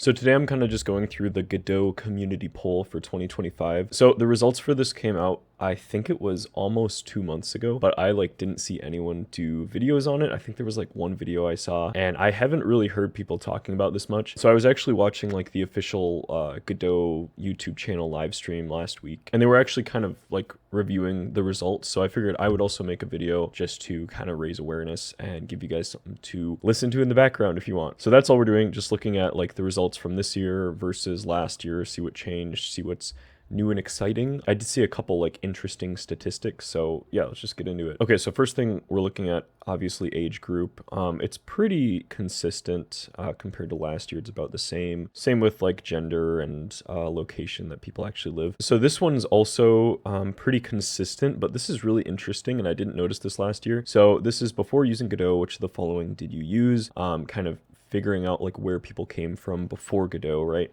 So today I'm kind of just going through the Godot community poll for 2025. So the results for this came out, I think it was almost 2 months ago, but I didn't see anyone do videos on it. I think there was one video I saw, and I haven't really heard people talking about this much. So I was actually watching the official Godot YouTube channel live stream last week, and they were actually kind of reviewing the results. So I figured I would also make a video just to kind of raise awareness and give you guys something to listen to in the background if you want. So that's all we're doing, just looking at the results from this year versus last year, see what changed, see what's new and exciting. I did see a couple interesting statistics, so yeah, let's just get into it. Okay, so first thing we're looking at, obviously age group. It's pretty consistent compared to last year. It's about the same with gender and location that people actually live. So this one's also pretty consistent, but this is really interesting, and I didn't notice this last year. So this is before using Godot. Which of the following did you use? Kind of figuring out where people came from before Godot, right?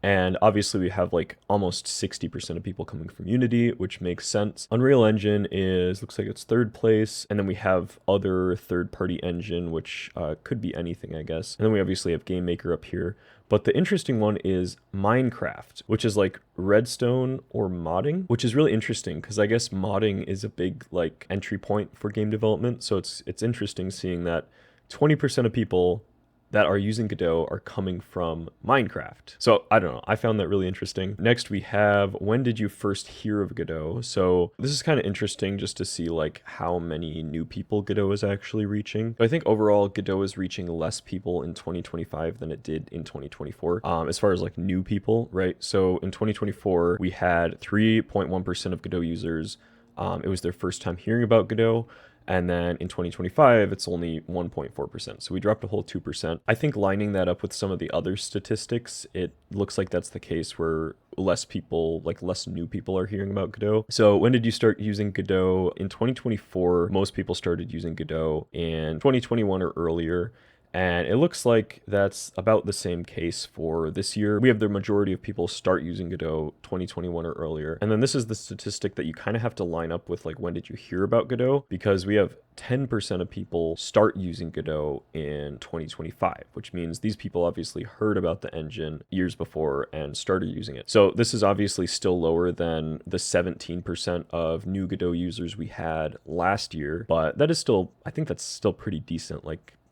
And obviously we have almost 60% of people coming from Unity, which makes sense. Unreal Engine looks like it's third place. And then we have other third-party engine, which could be anything, I guess. And then we obviously have Game Maker up here. But the interesting one is Minecraft, which is Redstone or modding, which is really interesting because I guess modding is a big entry point for game development. So it's interesting seeing that 20% of people that are using Godot are coming from Minecraft. So I don't know, I found that really interesting. Next we have, when did you first hear of Godot? So this is kind of interesting just to see how many new people Godot is actually reaching. I think overall Godot is reaching less people in 2025 than it did in 2024, as far as new people, right? So in 2024, we had 3.1% of Godot users. It was their first time hearing about Godot. And then in 2025, it's only 1.4%. So we dropped a whole 2%. I think lining that up with some of the other statistics, it looks like that's the case where less people, less new people are hearing about Godot. So when did you start using Godot? In 2024, most people started using Godot in 2021 or earlier. And it looks like that's about the same case for this year. We have the majority of people start using Godot 2021 or earlier. And then this is the statistic that you kind of have to line up with when did you hear about Godot? Because we have 10% of people start using Godot in 2025, which means these people obviously heard about the engine years before and started using it. So this is obviously still lower than the 17% of new Godot users we had last year, but that is still, I think that's still pretty decent.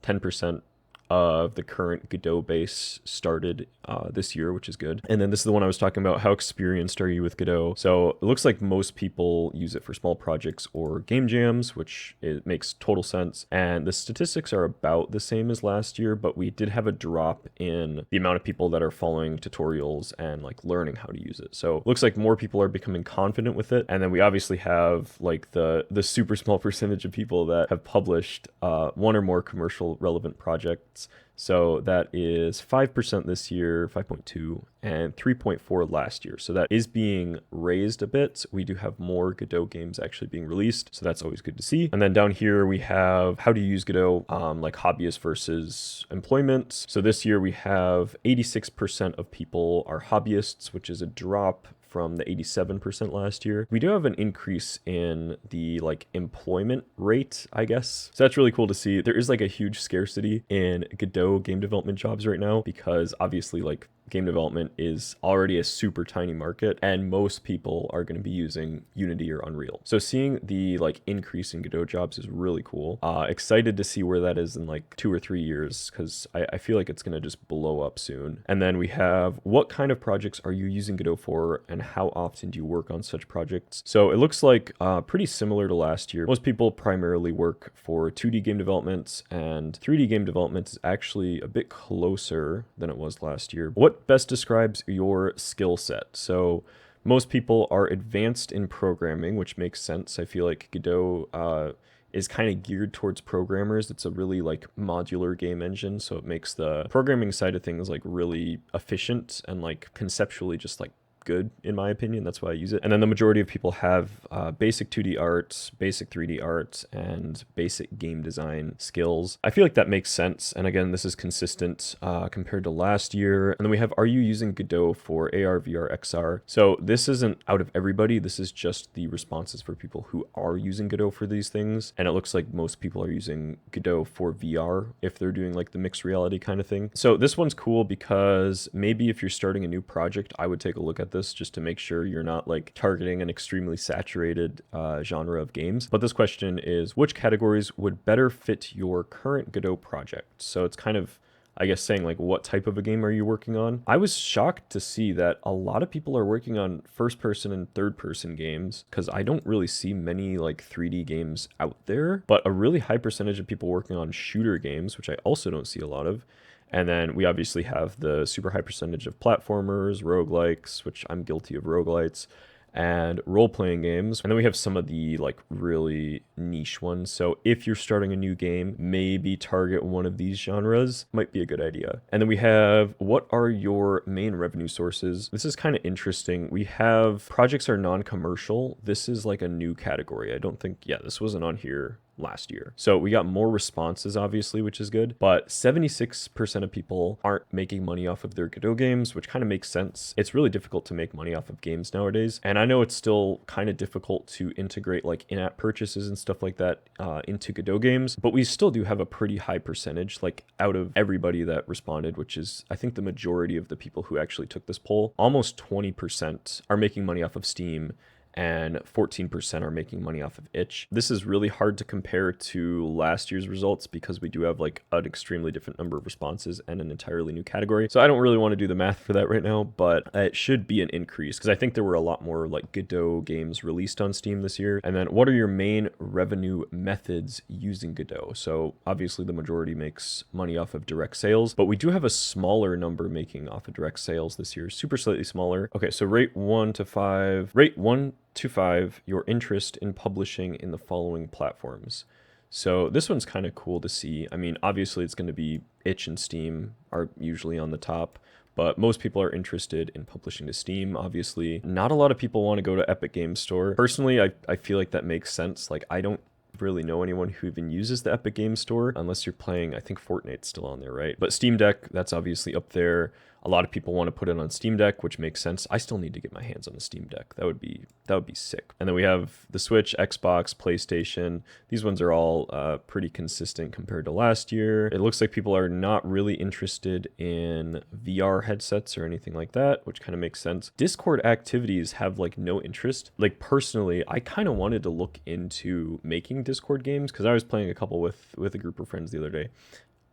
10% of the current Godot base started this year, which is good. And then this is the one I was talking about. How experienced are you with Godot? So it looks like most people use it for small projects or game jams, which it makes total sense. And the statistics are about the same as last year, but we did have a drop in the amount of people that are following tutorials and learning how to use it. So it looks like more people are becoming confident with it. And then we obviously have the super small percentage of people that have published one or more commercial relevant projects. So that is 5% this year, 5.2, and 3.4 last year. So that is being raised a bit. We do have more Godot games actually being released, so that's always good to see. And then down here we have how to use Godot, hobbyist versus employment. So this year we have 86% of people are hobbyists, which is a drop from the 87% last year. We do have an increase in the employment rate, I guess. So that's really cool to see. There is a huge scarcity in Godot game development jobs right now because obviously game development is already a super tiny market and most people are going to be using Unity or Unreal. So seeing the increase in Godot jobs is really cool. Excited to see where that is in 2 or 3 years because I feel like it's going to just blow up soon. And then we have, what kind of projects are you using Godot for and how often do you work on such projects? So it looks like pretty similar to last year. Most people primarily work for 2D game developments, and 3D game development is actually a bit closer than it was last year. What best describes your skill set? So most people are advanced in programming, which makes sense. I feel like Godot is kind of geared towards programmers. It's a really modular game engine, so it makes the programming side of things really efficient and conceptually just good in my opinion. That's why I use it. And then the majority of people have basic 2D art, basic 3D art, and basic game design skills. I feel like that makes sense. And again, this is consistent compared to last year. And then we have, are you using Godot for AR, VR, XR? So this isn't out of everybody. This is just the responses for people who are using Godot for these things. And it looks like most people are using Godot for VR if they're doing like the mixed reality kind of thing. So this one's cool because maybe if you're starting a new project, I would take a look at this just to make sure you're not like targeting an extremely saturated genre of games. But this question is, which categories would better fit your current Godot project? So it's kind of, I guess, saying like, what type of a game are you working on? I was shocked to see that a lot of people are working on first person and third person games, because I don't really see many like 3D games out there, but a really high percentage of people working on shooter games, which I also don't see a lot of. And then we obviously have the super high percentage of platformers, roguelikes, which I'm guilty of roguelites, and role-playing games. And then we have some of the like really niche ones. So if you're starting a new game, maybe target one of these genres might be a good idea. And then we have, what are your main revenue sources? This is kind of interesting. We have projects are non-commercial. This is like a new category. I don't think, yeah, this wasn't on here last year. So we got more responses, obviously, which is good, but 76% of people aren't making money off of their Godot games, which kind of makes sense. It's really difficult to make money off of games nowadays. And I know it's still kind of difficult to integrate like in-app purchases and stuff like that into Godot games, but we still do have a pretty high percentage, like out of everybody that responded, which is, I think, the majority of the people who actually took this poll. Almost 20% are making money off of Steam, and 14% are making money off of itch. This is really hard to compare to last year's results because we do have like an extremely different number of responses and an entirely new category. So I don't really want to do the math for that right now, but it should be an increase because I think there were a lot more like Godot games released on Steam this year. And then, what are your main revenue methods using Godot? So obviously the majority makes money off of direct sales, but we do have a smaller number making off of direct sales this year, super slightly smaller. Okay, so rate 1 to 5, rate 1 to 5 your interest in publishing in the following platforms. So this one's kind of cool to see. I mean, obviously it's going to be itch and Steam are usually on the top, but most people are interested in publishing to Steam, obviously. Not a lot of people want to go to Epic Games Store. Personally, I feel like that makes sense. Like, I don't really know anyone who even uses the Epic Games Store unless you're playing, I think Fortnite's still on there, right? But Steam Deck, that's obviously up there. A lot of people want to put it on Steam Deck, which makes sense. I still need to get my hands on the Steam Deck. That would be sick. And then we have the Switch, Xbox, PlayStation. These ones are all pretty consistent compared to last year. It looks like people are not really interested in VR headsets or anything like that, which kind of makes sense. Discord activities have like no interest. Like, personally, I kind of wanted to look into making Discord games because I was playing a couple with a group of friends the other day,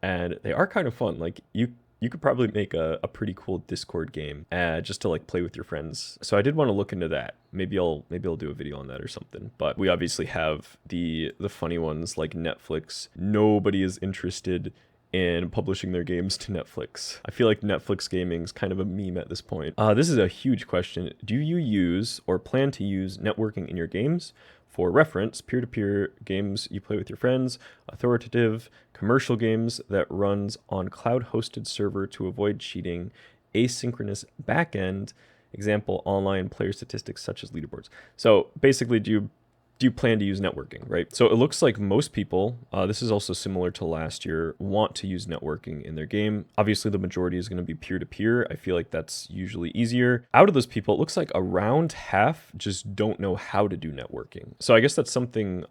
and they are kind of fun. Like, you could probably make a pretty cool Discord game just to like play with your friends. So I did want to look into that. Maybe I'll do a video on that or something. But we obviously have the funny ones like Netflix. Nobody is interested in publishing their games to Netflix. I feel like Netflix gaming is kind of a meme at this point. This is a huge question. Do you use or plan to use networking in your games? For reference, peer-to-peer games you play with your friends, authoritative commercial games that runs on cloud-hosted server to avoid cheating, asynchronous backend, example, online player statistics such as leaderboards. So basically, do you plan to use networking, right? So it looks like most people, this is also similar to last year, want to use networking in their game. Obviously, the majority is going to be peer-to-peer. I feel like that's usually easier. Out of those people, it looks like around half just don't know how to do networking. So I guess that's something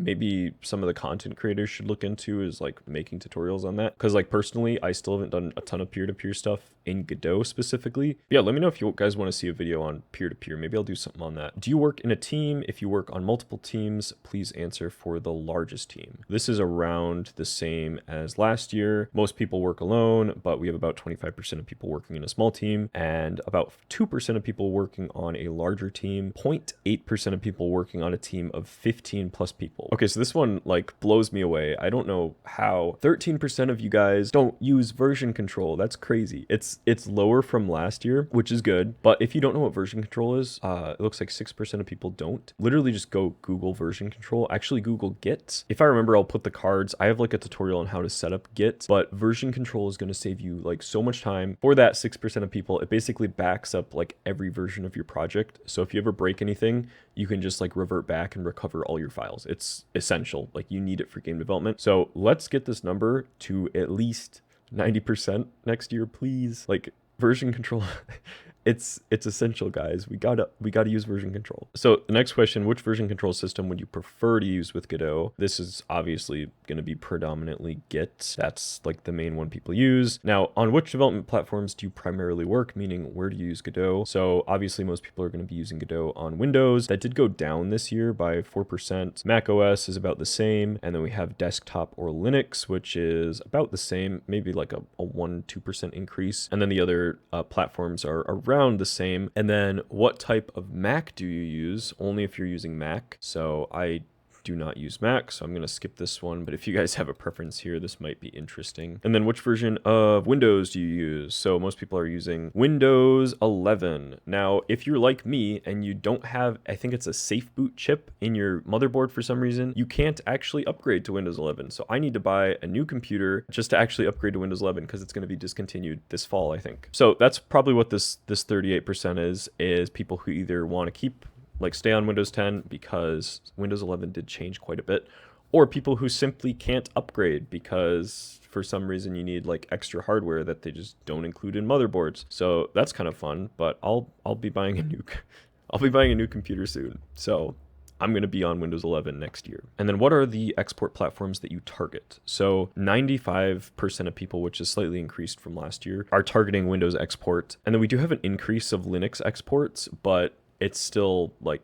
maybe some of the content creators should look into, is like making tutorials on that. Because like personally, I still haven't done a ton of peer-to-peer stuff in Godot specifically. Yeah, let me know if you guys want to see a video on peer-to-peer. Maybe I'll do something on that. Do you work in a team? If you work on multiple teams, please answer for the largest team. This is around the same as last year. Most people work alone, but we have about 25% of people working in a small team and about 2% of people working on a larger team, 0.8% of people working on a team of 15 plus people. Poll. Okay, so this one like blows me away. I don't know how 13% of you guys don't use version control. That's crazy. It's lower from last year, which is good. But if you don't know what version control is, it looks like 6% of people don't. Literally just go Google version control. Actually Google Git. If I remember, I'll put the cards. I have like a tutorial on how to set up Git, but version control is going to save you like so much time. For that 6% of people, it basically backs up like every version of your project. So if you ever break anything, you can just like revert back and recover all your files. It's essential. Like you need it for game development. So let's get this number to at least 90% next year, please. Like version control. It's essential, guys. We gotta use version control. So the next question, which version control system would you prefer to use with Godot? This is obviously going to be predominantly Git. That's like the main one people use. Now, on which development platforms do you primarily work? Meaning, where do you use Godot? So obviously most people are going to be using Godot on Windows. That did go down this year by 4%. Mac OS is about the same. And then we have desktop or Linux, which is about the same, maybe like a 1-2% increase. And then the other platforms are around the same. And then what type of Mac do you use? Only if you're using Mac. So I do not use Mac, so I'm going to skip this one. But if you guys have a preference here, this might be interesting. And then which version of Windows do you use? So most people are using Windows 11. Now, if you're like me and you don't have, I think it's a safe boot chip in your motherboard for some reason, you can't actually upgrade to Windows 11. So I need to buy a new computer just to actually upgrade to Windows 11 because it's going to be discontinued this fall, I think. So that's probably what this 38% is people who either want to keep like stay on Windows 10 because Windows 11 did change quite a bit, or people who simply can't upgrade because for some reason you need like extra hardware that they just don't include in motherboards. So that's kind of fun, but I'll be buying a new computer soon. So I'm going to be on Windows 11 next year. And then what are the export platforms that you target? So 95% of people, which is slightly increased from last year, are targeting Windows export. And then we do have an increase of Linux exports, but it's still like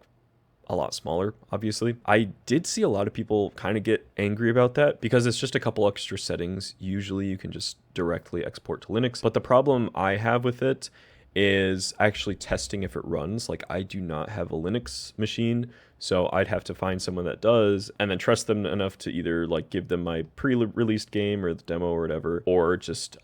a lot smaller, obviously. I did see a lot of people kind of get angry about that because it's just a couple extra settings. Usually you can just directly export to Linux. But the problem I have with it is actually testing if it runs. Like I do not have a Linux machine, so I'd have to find someone that does and then trust them enough to either like give them my pre-released game or the demo or whatever, or just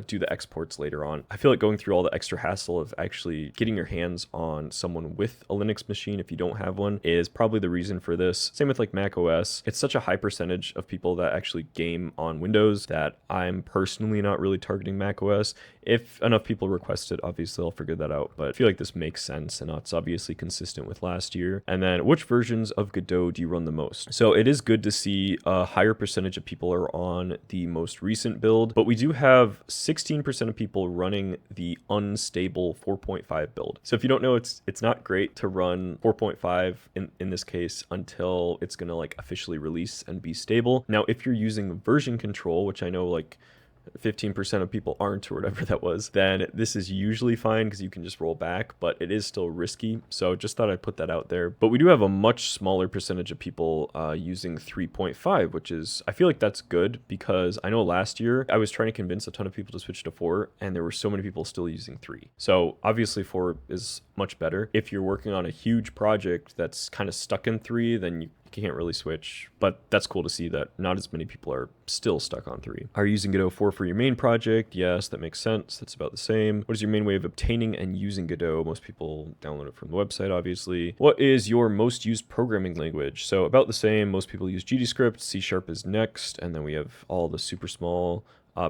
do the exports later on. I feel like going through all the extra hassle of actually getting your hands on someone with a Linux machine if you don't have one is probably the reason for this. Same with like Mac OS. It's such a high percentage of people that actually game on Windows that I'm personally not really targeting Mac OS. If enough people request it, obviously I'll figure that out, but I feel like this makes sense and it's obviously consistent with last year. And then which versions of Godot do you run the most? So it is good to see a higher percentage of people are on the most recent build, but we do have 16% of people running the unstable 4.5 build. So if you don't know, it's not great to run 4.5 in this case until it's going to like officially release and be stable. Now, if you're using version control, which I know like 15% of people aren't or whatever that was, then this is usually fine because you can just roll back, but it is still risky. So just thought I'd put that out there. But we do have a much smaller percentage of people using 3.5, which is, I feel like that's good because I know last year I was trying to convince a ton of people to switch to 4 and there were so many people still using 3. So obviously 4 is much better. If you're working on a huge project that's kind of stuck in 3, then you can't really switch, but that's cool to see that not as many people are still stuck on 3. Are you using Godot 4 for your main project? Yes, that makes sense. That's about the same. What is your main way of obtaining and using Godot? Most people download it from the website, obviously. What is your most used programming language? So about the same. Most people use GDScript, C# is next, and then we have all the super small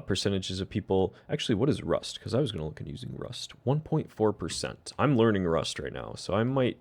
percentages of people. Actually, what is Rust? Because I was going to look at using Rust. 1.4%. I'm learning Rust right now, so I might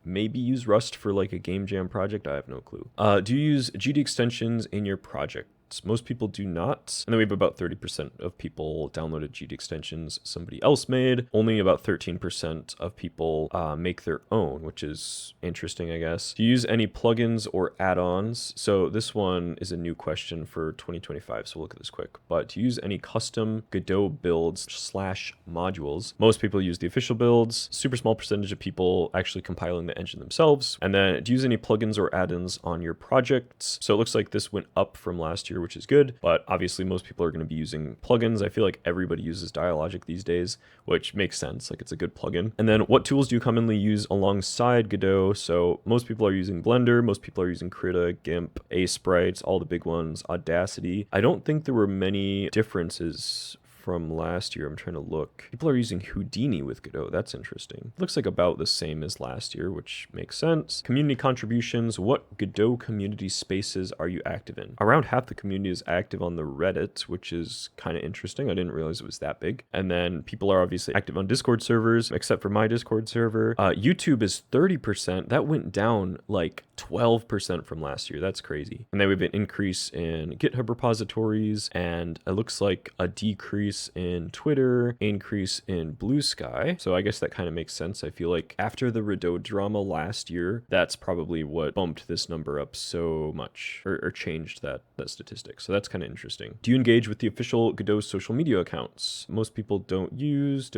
maybe use Rust for like a game jam project. I have no clue. Do you use GD extensions in your project? Most people do not. And then we have about 30% of people downloaded GD extensions somebody else made. Only about 13% of people make their own, which is interesting, I guess. Do you use any plugins or add-ons? So this one is a new question for 2025, so we'll look at this quick. But do you use any custom Godot builds / modules? Most people use the official builds. Super small percentage of people actually compiling the engine themselves. And then do you use any plugins or add-ins on your projects? So it looks like this went up from last year year, which is good, but obviously most people are going to be using plugins. I feel like everybody uses Dialogic these days, which makes sense. Like, it's a good plugin. And then what tools do you commonly use alongside Godot? So most people are using Blender, most people are using Krita, GIMP, Sprites, all the big ones, Audacity. I don't think there were many differences from last year. I'm trying to look. People are using Houdini with Godot. That's interesting. Looks like about the same as last year, which makes sense. Community contributions. What Godot community spaces are you active in? Around half the community is active on the Reddit, which is kind of interesting. I didn't realize it was that big. And then people are obviously active on Discord servers, except for my Discord server. YouTube is 30%. That went down like 12% from last year. That's crazy. And then we have an increase in GitHub repositories, and it looks like a decrease in Twitter, increase in Blue Sky. So I guess that kind of makes sense. I feel like after the Godot drama last year, that's probably what bumped this number up so much, or changed that statistic. So that's kind of interesting. Do you engage with the official Godot social media accounts? Most people don't use.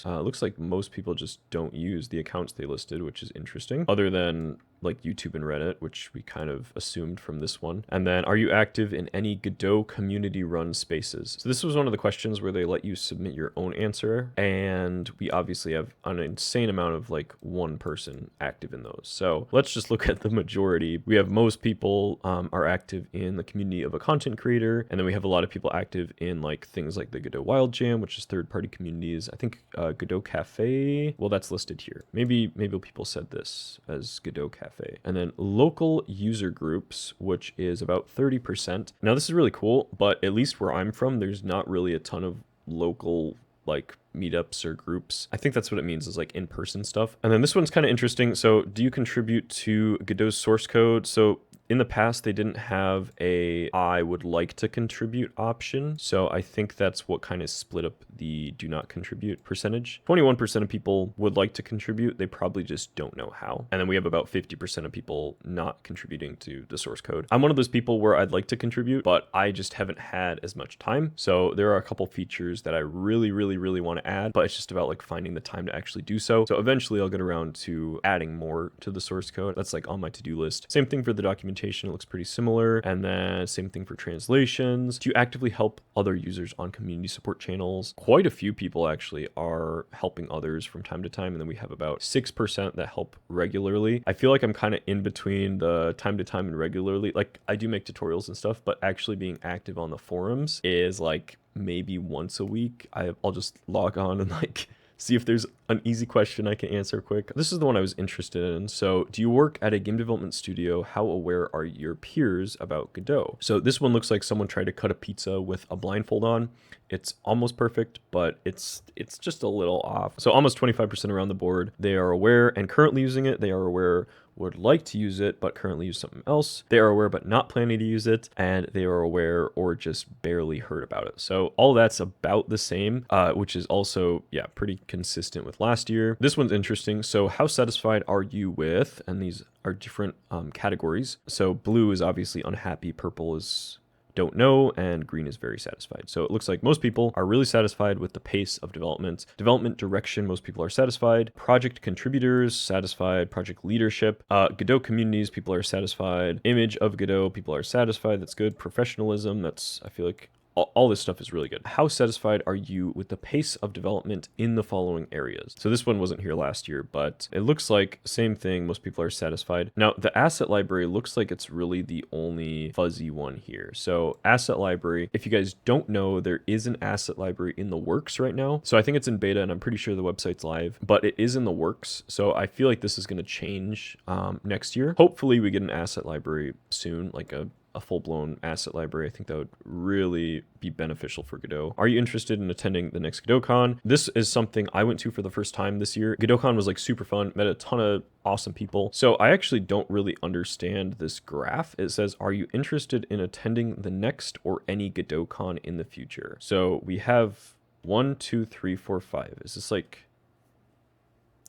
Looks like most people just don't use the accounts they listed, which is interesting. Other than like YouTube and Reddit, which we kind of assumed from this one. And then, are you active in any Godot community run spaces? So this was one of the questions where they let you submit your own answer, and we obviously have an insane amount of like one person active in those. So let's just look at the majority. We have most people are active in the community of a content creator, and then we have a lot of people active in like things like the Godot Wild Jam, which is third-party communities. I think Godot Cafe, well, that's listed here. Maybe people said this as Godot Cafe. And then local user groups, which is about 30%. Now this is really cool, but at least where I'm from, there's not really a ton of local like meetups or groups. I think that's what it means, is like in-person stuff. And then this one's kind of interesting. So do you contribute to Godot's source code? So in the past, they didn't have a I would like to contribute option. So I think that's what kind of split up the do not contribute percentage. 21% of people would like to contribute. They probably just don't know how. And then we have about 50% of people not contributing to the source code. I'm one of those people where I'd like to contribute, but I just haven't had as much time. So there are a couple features that I really want to add, but it's just about like finding the time to actually do so. So eventually I'll get around to adding more to the source code. That's like on my to-do list. Same thing for the documentation. It looks pretty similar. And then same thing for translations. Do you actively help other users on community support channels? Quite a few people actually are helping others from time to time. And then we have about 6% that help regularly. I feel like I'm kind of in between the time to time and regularly. Like, I do make tutorials and stuff, but actually being active on the forums is like maybe once a week. I'll just log on and like see if there's an easy question I can answer quick. This is the one I was interested in. So, do you work at a game development studio? How aware are your peers about Godot? So this one looks like someone tried to cut a pizza with a blindfold on. It's almost perfect, but it's just a little off. So almost 25% around the board, they are aware and currently using it. They are aware, would like to use it, but currently use something else. They are aware, but not planning to use it. And they are aware or just barely heard about it. So all that's about the same, which is also, yeah, pretty consistent with last year. This one's interesting. So how satisfied are you with, and these are different categories. So blue is obviously unhappy, purple is don't know, and green is very satisfied. So it looks like most people are really satisfied with the pace of development. Development direction, most people are satisfied. Project contributors, satisfied. Project leadership. Godot communities, people are satisfied. Image of Godot, people are satisfied. That's good. Professionalism, that's, I feel like, all this stuff is really good. How satisfied are you with the pace of development in the following areas? So this one wasn't here last year, but it looks like same thing. Most people are satisfied. Now, the asset library looks like it's really the only fuzzy one here. So asset library, if you guys don't know, there is an asset library in the works right now. So I think it's in beta, and I'm pretty sure the website's live, but it is in the works. So I feel like this is going to change next year. Hopefully we get an asset library soon, like a full-blown asset library. I think that would really be beneficial for Godot. Are you interested in attending the next Godotcon? This is something I went to for the first time this year. Godotcon was like super fun, met a ton of awesome people. So I actually don't really understand this graph. It says, are you interested in attending the next or any Godotcon in the future? So we have 1, 2, 3, 4, 5. Is this like,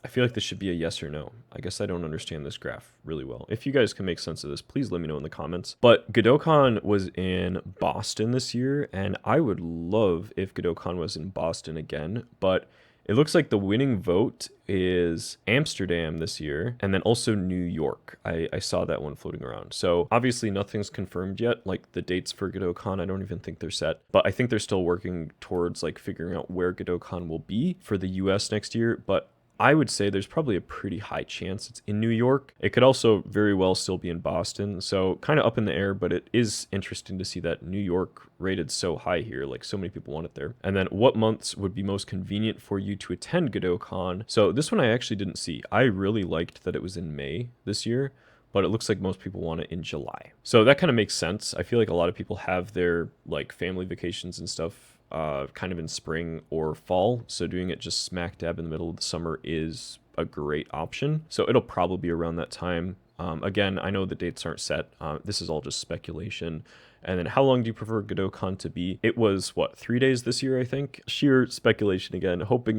I feel like this should be a yes or no. I guess I don't understand this graph really well. If you guys can make sense of this, please let me know in the comments. But Godotcon was in Boston this year, and I would love if Godotcon was in Boston again, but It looks like the winning vote is Amsterdam this year, and then also New York. I saw that one floating around. So obviously nothing's confirmed yet, like the dates for Godotcon, I don't even think they're set, but I think they're still working towards like figuring out where Godotcon will be for the US next year. But I would say there's probably a pretty high chance it's in New York. It could also very well still be in Boston. So kind of up in the air, but it is interesting to see that New York rated so high here. Like so many people want it there. And then what months would be most convenient for you to attend Godotcon? So this one I actually didn't see. I really liked that it was in May this year, but it looks like most people want it in July. So that kind of makes sense. I feel like a lot of people have their like family vacations and stuff kind of in spring or fall, so doing it just smack dab in the middle of the summer is a great option. So it'll probably be around that time. Again, I know the dates aren't set. This is all just speculation. And then how long do you prefer Godotcon to be? It was what, 3 days this year, I think. Sheer speculation again, hoping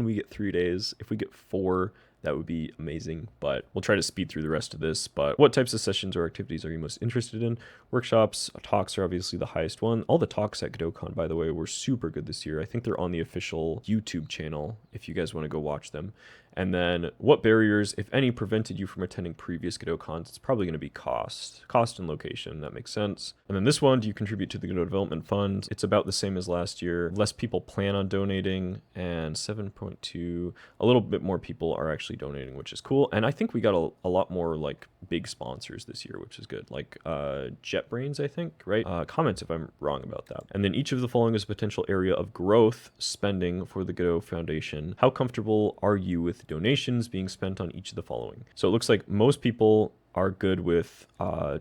we get 3 days. If we get 4, that would be amazing, but we'll try to speed through the rest of this. But what types of sessions or activities are you most interested in? Workshops, talks are obviously the highest one. All the talks at Godotcon, by the way, were super good this year. I think they're on the official YouTube channel if you guys want to go watch them. And then what barriers, if any, prevented you from attending previous Godotcons? It's probably going to be cost and location. That makes sense. And then this one, do you contribute to the Godot Development Fund? It's about the same as last year. Less people plan on donating, and 7.2, a little bit more people are actually donating, which is cool. And I think we got a lot more like big sponsors this year, which is good. Like JetBrains, I think, right? Comment if I'm wrong about that. And then each of the following is a potential area of growth spending for the Godot Foundation. How comfortable are you with donations being spent on each of the following? So it looks like most people are good with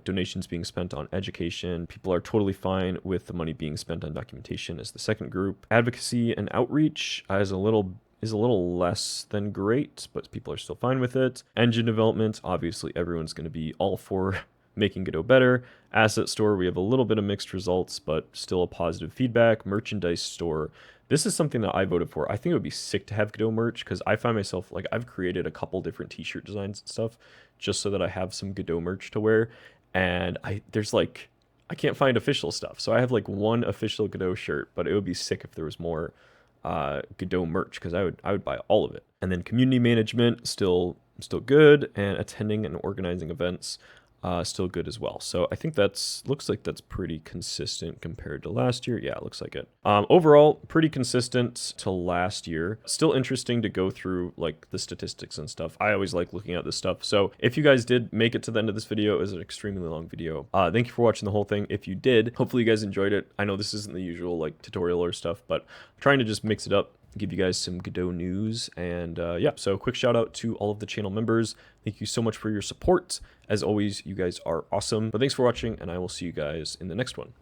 donations being spent on education. People are totally fine with the money being spent on documentation as the second group. Advocacy and outreach is a little less than great, but people are still fine with it. Engine development, obviously everyone's going to be all for making Godot better. Asset store, we have a little bit of mixed results, but still a positive feedback. Merchandise store, this is something that I voted for. I think it would be sick to have Godot merch, because I find myself, like, I've created a couple different t-shirt designs and stuff just so that I have some Godot merch to wear. And I can't find official stuff. So I have like one official Godot shirt, but it would be sick if there was more Godot merch, because I would buy all of it. And then community management, still good, and attending and organizing events, still good as well. So I think looks like that's pretty consistent compared to last year. Yeah, it looks like it. Overall, pretty consistent to last year. Still interesting to go through like the statistics and stuff. I always like looking at this stuff. So if you guys did make it to the end of this video, it was an extremely long video. Thank you for watching the whole thing. If you did, hopefully you guys enjoyed it. I know this isn't the usual like tutorial or stuff, but I'm trying to just mix it up, give you guys some Godot news. And yeah, so quick shout out to all of the channel members. Thank you so much for your support. As always, you guys are awesome. But thanks for watching, and I will see you guys in the next one.